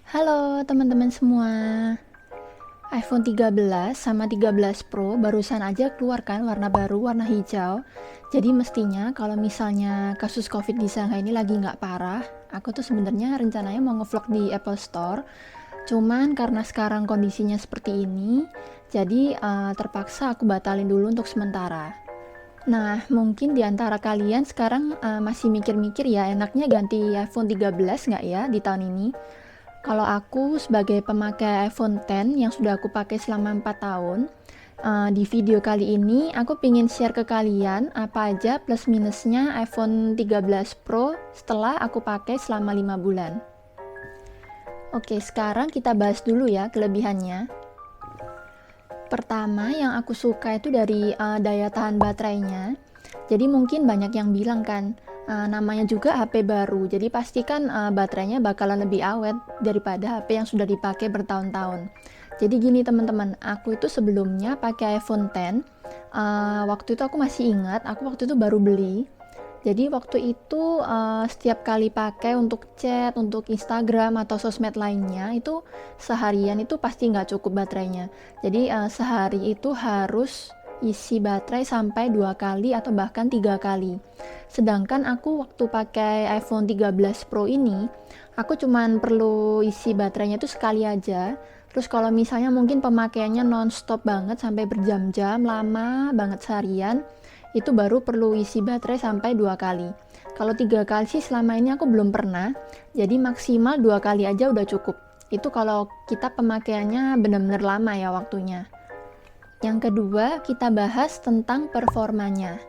Halo teman-teman semua, iPhone 13 sama 13 Pro barusan aja keluar kan warna baru, warna hijau. Jadi mestinya kalau misalnya kasus COVID di Shanghai ini lagi nggak parah, aku tuh sebenarnya rencananya mau ngevlog di Apple Store. Cuman karena sekarang kondisinya seperti ini, jadi terpaksa aku batalin dulu untuk sementara. Nah, mungkin di antara kalian sekarang masih mikir-mikir ya enaknya ganti iPhone 13 nggak ya di tahun ini? Kalau aku sebagai pemakai iPhone X yang sudah aku pakai selama 4 tahun, di video kali ini aku pengen share ke kalian apa aja plus minusnya iPhone 13 Pro setelah aku pakai selama 5 bulan. Oke, sekarang kita bahas dulu ya kelebihannya. Pertama yang aku suka itu dari daya tahan baterainya. Jadi mungkin banyak yang bilang kan, namanya juga HP baru, jadi pastikan baterainya bakalan lebih awet daripada HP yang sudah dipakai bertahun-tahun. Jadi gini teman-teman, aku itu sebelumnya pakai iPhone X, waktu itu aku masih ingat, aku waktu itu baru beli. Jadi waktu itu setiap kali pakai untuk chat, untuk Instagram atau sosmed lainnya itu seharian itu pasti nggak cukup baterainya. Jadi sehari itu harus isi baterai sampai 2 kali atau bahkan 3 kali. Sedangkan aku waktu pakai iPhone 13 Pro ini, aku cuman perlu isi baterainya itu sekali aja. Terus kalau misalnya mungkin pemakaiannya non-stop banget sampai berjam-jam, lama banget seharian, itu baru perlu isi baterai sampai 2 kali. Kalau 3 kali sih selama ini aku belum pernah, jadi maksimal 2 kali aja udah cukup. Itu kalau kita pemakaiannya benar-benar lama ya waktunya. Yang kedua, kita bahas tentang performanya.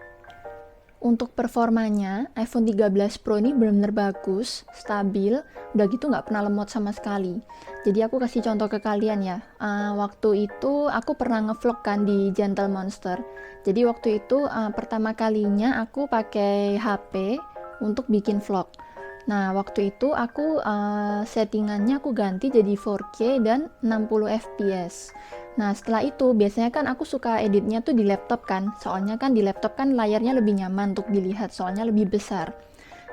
Untuk performanya, iPhone 13 Pro ini benar-benar bagus, stabil, udah gitu nggak pernah lemot sama sekali. Jadi aku kasih contoh ke kalian ya. Waktu itu aku pernah ngevlog kan di Gentle Monster. Jadi waktu itu pertama kalinya aku pakai HP untuk bikin vlog. Nah, waktu itu aku settingannya aku ganti jadi 4K dan 60 fps. Nah, setelah itu biasanya kan aku suka editnya tuh di laptop kan. Soalnya kan di laptop kan layarnya lebih nyaman untuk dilihat, soalnya lebih besar.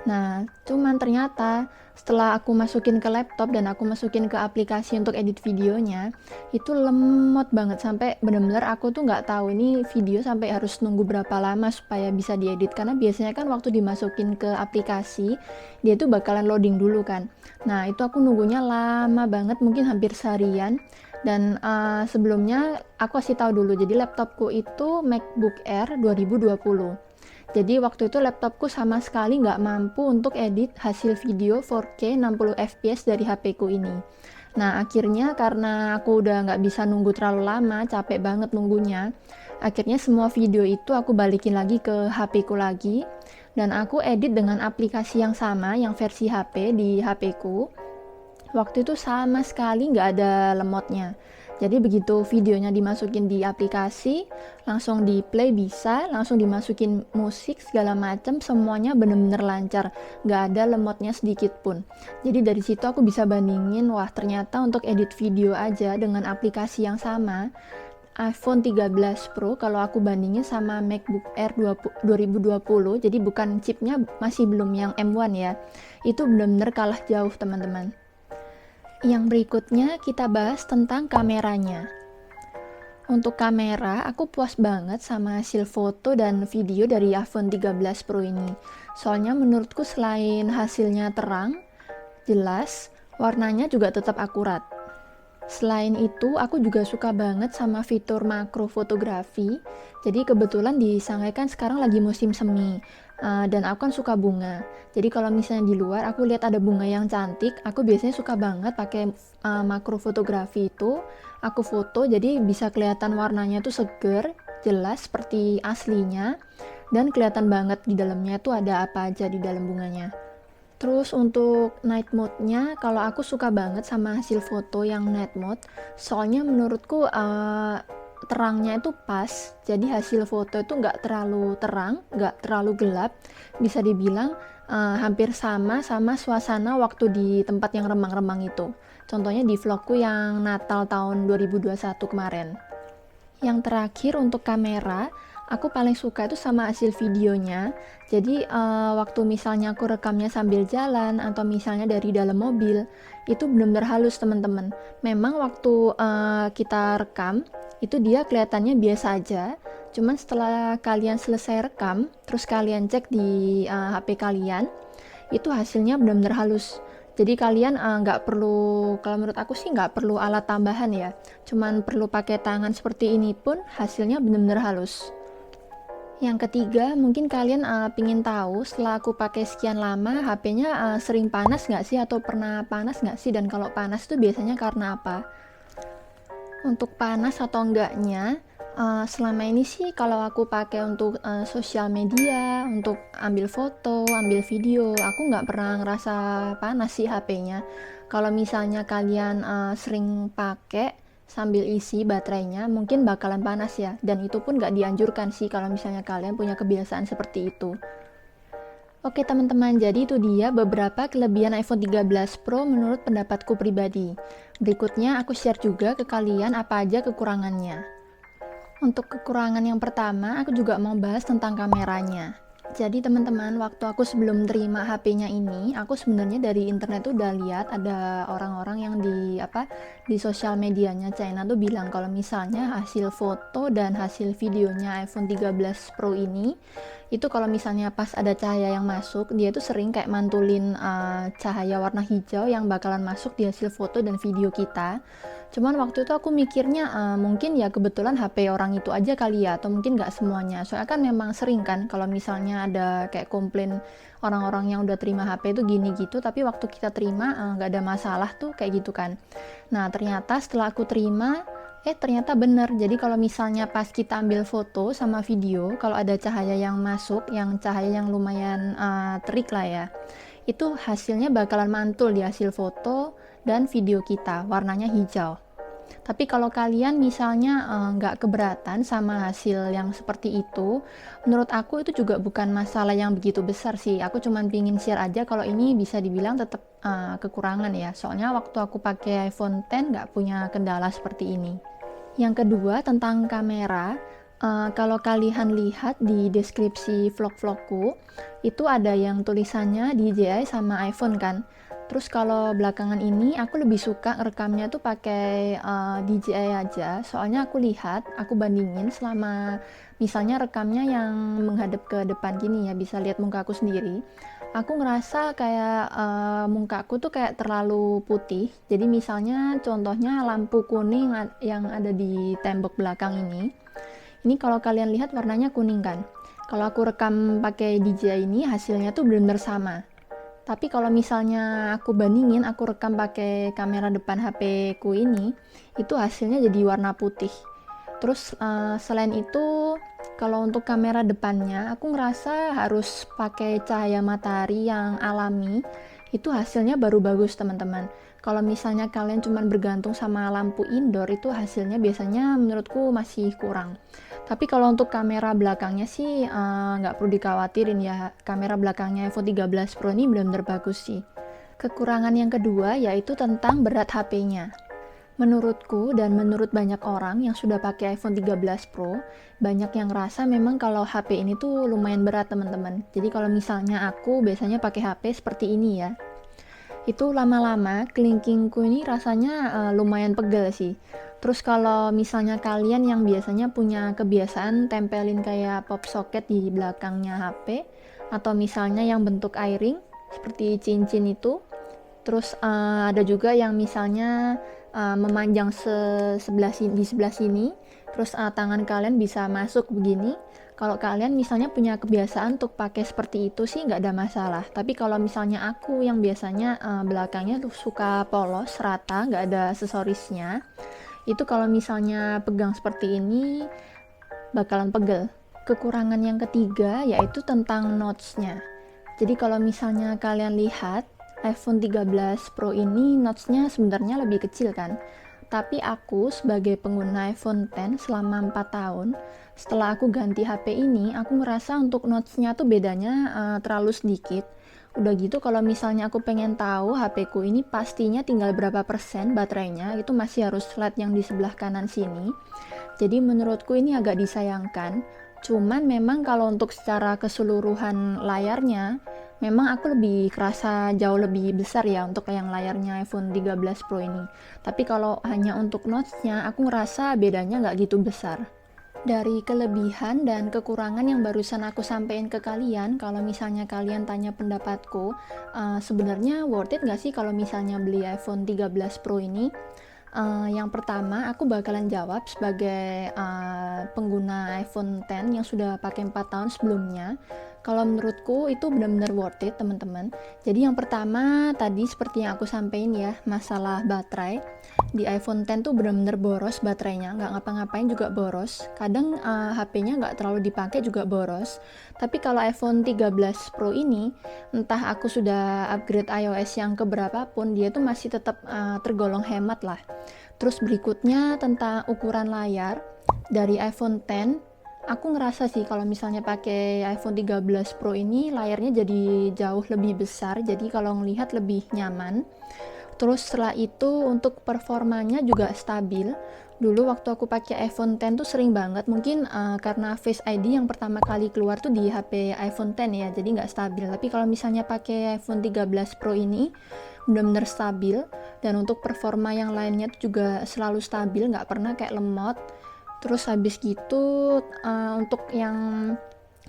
Nah, cuman ternyata setelah aku masukin ke laptop dan aku masukin ke aplikasi untuk edit videonya, itu lemot banget sampai bener-bener aku tuh nggak tahu ini video sampai harus nunggu berapa lama supaya bisa diedit. Karena biasanya kan waktu dimasukin ke aplikasi, dia tuh bakalan loading dulu kan. Nah, itu aku nunggunya lama banget, mungkin hampir seharian. Dan sebelumnya aku kasih tahu dulu, jadi laptopku itu MacBook Air 2020. Jadi waktu itu laptopku sama sekali nggak mampu untuk edit hasil video 4K 60 fps dari HP ku ini. Nah akhirnya karena aku udah nggak bisa nunggu terlalu lama, capek banget nunggunya, akhirnya semua video itu aku balikin lagi ke HP ku lagi, dan aku edit dengan aplikasi yang sama, yang versi HP di HP ku. Waktu itu sama sekali nggak ada lemotnya. Jadi begitu videonya dimasukin di aplikasi, langsung di play bisa, langsung dimasukin musik segala macam, semuanya bener-bener lancar, nggak ada lemotnya sedikit pun. Jadi dari situ aku bisa bandingin, wah ternyata untuk edit video aja dengan aplikasi yang sama, iPhone 13 Pro kalau aku bandingin sama MacBook Air 2020, jadi bukan chipnya masih belum yang M1 ya, itu bener-bener kalah jauh teman-teman. Yang berikutnya kita bahas tentang kameranya. Untuk kamera, aku puas banget sama hasil foto dan video dari iPhone 13 Pro ini. Soalnya menurutku selain hasilnya terang, jelas, warnanya juga tetap akurat. Selain itu, aku juga suka banget sama fitur makro fotografi. Jadi kebetulan di Shanghai kan sekarang lagi musim semi, dan aku kan suka bunga. Jadi kalau misalnya di luar aku lihat ada bunga yang cantik, aku biasanya suka banget pakai makro fotografi itu. Aku foto, jadi bisa kelihatan warnanya tuh seger, jelas seperti aslinya, dan kelihatan banget di dalamnya tuh ada apa aja di dalam bunganya. Terus untuk night mode-nya, kalau aku suka banget sama hasil foto yang night mode, soalnya menurutku terangnya itu pas, jadi hasil foto itu nggak terlalu terang, nggak terlalu gelap, bisa dibilang hampir sama suasana waktu di tempat yang remang-remang itu. Contohnya di vlogku yang Natal tahun 2021 kemarin. Yang terakhir untuk kamera, Aku paling suka itu sama hasil videonya. Jadi waktu misalnya aku rekamnya sambil jalan atau misalnya dari dalam mobil, itu benar-benar halus teman-teman. Memang waktu kita rekam, itu dia kelihatannya biasa aja. Cuman setelah kalian selesai rekam, terus kalian cek di HP kalian, itu hasilnya benar-benar halus. Jadi kalian nggak perlu, kalau menurut aku sih nggak perlu alat tambahan ya. Cuman perlu pakai tangan seperti ini pun hasilnya benar-benar halus. Yang ketiga, mungkin kalian pingin tahu setelah aku pakai sekian lama, HP-nya sering panas nggak sih atau pernah panas nggak sih? Dan kalau panas itu biasanya karena apa? Untuk panas atau enggaknya, selama ini sih kalau aku pakai untuk sosial media, untuk ambil foto, ambil video, aku nggak pernah ngerasa panas sih HP-nya. Kalau misalnya kalian sering pakai sambil isi baterainya, mungkin bakalan panas ya. Dan itu pun nggak dianjurkan sih kalau misalnya kalian punya kebiasaan seperti itu. Oke teman-teman, jadi itu dia beberapa kelebihan iPhone 13 Pro menurut pendapatku pribadi. Berikutnya aku share juga ke kalian apa aja kekurangannya. Untuk kekurangan yang pertama, aku juga mau bahas tentang kameranya. Jadi teman-teman, waktu aku sebelum terima HP-nya ini, aku sebenarnya dari internet tuh udah lihat ada orang-orang yang di sosial medianya China tuh bilang kalau misalnya hasil foto dan hasil videonya iPhone 13 Pro ini itu kalau misalnya pas ada cahaya yang masuk, dia tuh sering kayak mantulin cahaya warna hijau yang bakalan masuk di hasil foto dan video kita. Cuman waktu itu aku mikirnya mungkin ya kebetulan HP orang itu aja kali ya, atau mungkin nggak semuanya. Soalnya kan memang sering kan kalau misalnya ada kayak komplain orang-orang yang udah terima HP itu gini gitu, tapi waktu kita terima nggak ada masalah tuh kayak gitu kan. Nah ternyata setelah aku terima, ternyata bener. Jadi kalau misalnya pas kita ambil foto sama video, kalau ada cahaya yang masuk, yang cahaya yang lumayan terik lah ya, itu hasilnya bakalan mantul di hasil foto dan video kita, warnanya hijau. Tapi kalau kalian misalnya nggak keberatan sama hasil yang seperti itu, menurut aku itu juga bukan masalah yang begitu besar sih. Aku cuman pingin share aja kalau ini bisa dibilang tetap kekurangan ya. Soalnya waktu aku pakai iPhone X nggak punya kendala seperti ini. Yang kedua tentang kamera, kalau kalian lihat di deskripsi vlog-vlogku, itu ada yang tulisannya DJI sama iPhone kan. Terus kalau belakangan ini aku lebih suka rekamnya tuh pakai DJI aja, soalnya aku lihat, aku bandingin selama misalnya rekamnya yang menghadap ke depan gini ya, bisa lihat muka aku sendiri. Aku ngerasa kayak mukaku tuh kayak terlalu putih. Jadi misalnya contohnya lampu kuning yang ada di tembok belakang ini kalau kalian lihat warnanya kuning kan. Kalau aku rekam pakai DJI ini hasilnya tuh benar-benar sama. Tapi kalau misalnya aku bandingin, aku rekam pakai kamera depan HP ku ini, itu hasilnya jadi warna putih. Terus selain itu, kalau untuk kamera depannya, aku ngerasa harus pakai cahaya matahari yang alami, itu hasilnya baru bagus teman-teman. Kalau misalnya kalian cuma bergantung sama lampu indoor, itu hasilnya biasanya menurutku masih kurang. Tapi kalau untuk kamera belakangnya sih nggak perlu dikhawatirin ya, kamera belakangnya iPhone 13 Pro ini benar-benar bagus sih. Kekurangan yang kedua yaitu tentang berat HP-nya. Menurutku dan menurut banyak orang yang sudah pakai iPhone 13 Pro, banyak yang ngerasa memang kalau HP ini tuh lumayan berat teman-teman. Jadi kalau misalnya aku biasanya pakai HP seperti ini ya, itu lama-lama kelingkingku ini rasanya lumayan pegel sih. Terus kalau misalnya kalian yang biasanya punya kebiasaan tempelin kayak pop socket di belakangnya HP, atau misalnya yang bentuk airing seperti cincin itu, terus ada juga yang misalnya memanjang di sebelah sini, terus tangan kalian bisa masuk begini. Kalau kalian misalnya punya kebiasaan untuk pakai seperti itu sih nggak ada masalah. Tapi kalau misalnya aku yang biasanya belakangnya tuh suka polos, rata, nggak ada aksesorisnya, itu kalau misalnya pegang seperti ini bakalan pegel. Kekurangan yang ketiga yaitu tentang notch-nya. Jadi kalau misalnya kalian lihat iPhone 13 Pro ini notch-nya sebenarnya lebih kecil kan. Tapi aku sebagai pengguna iPhone X selama 4 tahun, setelah aku ganti HP ini, aku ngerasa untuk notch-nya tuh bedanya terlalu sedikit. Udah gitu kalau misalnya aku pengen tahu HP ku ini pastinya tinggal berapa persen baterainya, itu masih harus slide yang di sebelah kanan sini. Jadi menurutku ini agak disayangkan. Cuman memang kalau untuk secara keseluruhan layarnya, memang aku lebih kerasa jauh lebih besar ya untuk yang layarnya iPhone 13 Pro ini. Tapi kalau hanya untuk notch-nya, aku ngerasa bedanya nggak gitu besar. Dari kelebihan dan kekurangan yang barusan aku sampaikan ke kalian, kalau misalnya kalian tanya pendapatku, sebenarnya worth it nggak sih kalau misalnya beli iPhone 13 Pro ini? Yang pertama, aku bakalan jawab sebagai pengguna iPhone X yang sudah pakai 4 tahun sebelumnya. Kalau menurutku itu benar-benar worth it, teman-teman. Jadi yang pertama tadi seperti yang aku sampaikan ya, masalah baterai. Di iPhone X tuh benar-benar boros baterainya, nggak ngapa-ngapain juga boros. Kadang HP-nya nggak terlalu dipakai juga boros. Tapi kalau iPhone 13 Pro ini, entah aku sudah upgrade iOS yang keberapa pun, dia tuh masih tetap tergolong hemat lah. Terus berikutnya tentang ukuran layar dari iPhone X, aku ngerasa sih kalau misalnya pakai iPhone 13 Pro ini layarnya jadi jauh lebih besar, jadi kalau ngelihat lebih nyaman. Terus setelah itu untuk performanya juga stabil. Dulu waktu aku pakai iPhone X tuh sering banget, mungkin karena Face ID yang pertama kali keluar tuh di HP iPhone X ya, jadi nggak stabil. Tapi kalau misalnya pakai iPhone 13 Pro ini benar-benar stabil, dan untuk performa yang lainnya tuh juga selalu stabil, nggak pernah kayak lemot. Terus habis gitu untuk yang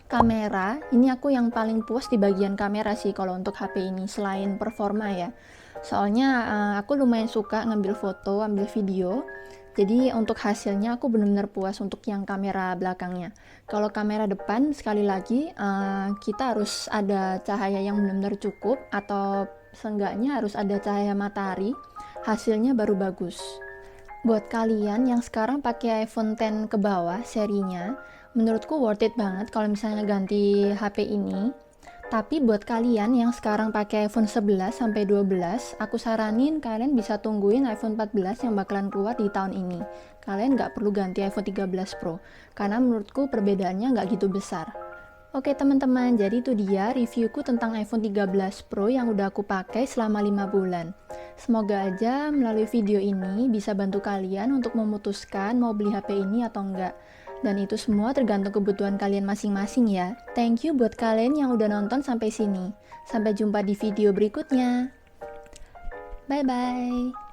kamera, ini aku yang paling puas di bagian kamera sih kalau untuk HP ini, selain performa ya. Soalnya aku lumayan suka ngambil foto, ambil video. Jadi untuk hasilnya aku benar-benar puas untuk yang kamera belakangnya. Kalau kamera depan sekali lagi kita harus ada cahaya yang benar-benar cukup, atau seenggaknya harus ada cahaya matahari. Hasilnya baru bagus. Buat kalian yang sekarang pakai iPhone X ke bawah serinya, menurutku worth it banget kalau misalnya ganti HP ini. Tapi buat kalian yang sekarang pakai iPhone 11 sampai 12, aku saranin kalian bisa tungguin iPhone 14 yang bakalan keluar di tahun ini. Kalian nggak perlu ganti iPhone 13 Pro, karena menurutku perbedaannya nggak gitu besar. Oke teman-teman, jadi itu dia reviewku tentang iPhone 13 Pro yang udah aku pakai selama 5 bulan. Semoga aja melalui video ini bisa bantu kalian untuk memutuskan mau beli HP ini atau enggak. Dan itu semua tergantung kebutuhan kalian masing-masing ya. Thank you buat kalian yang udah nonton sampai sini. Sampai jumpa di video berikutnya. Bye-bye.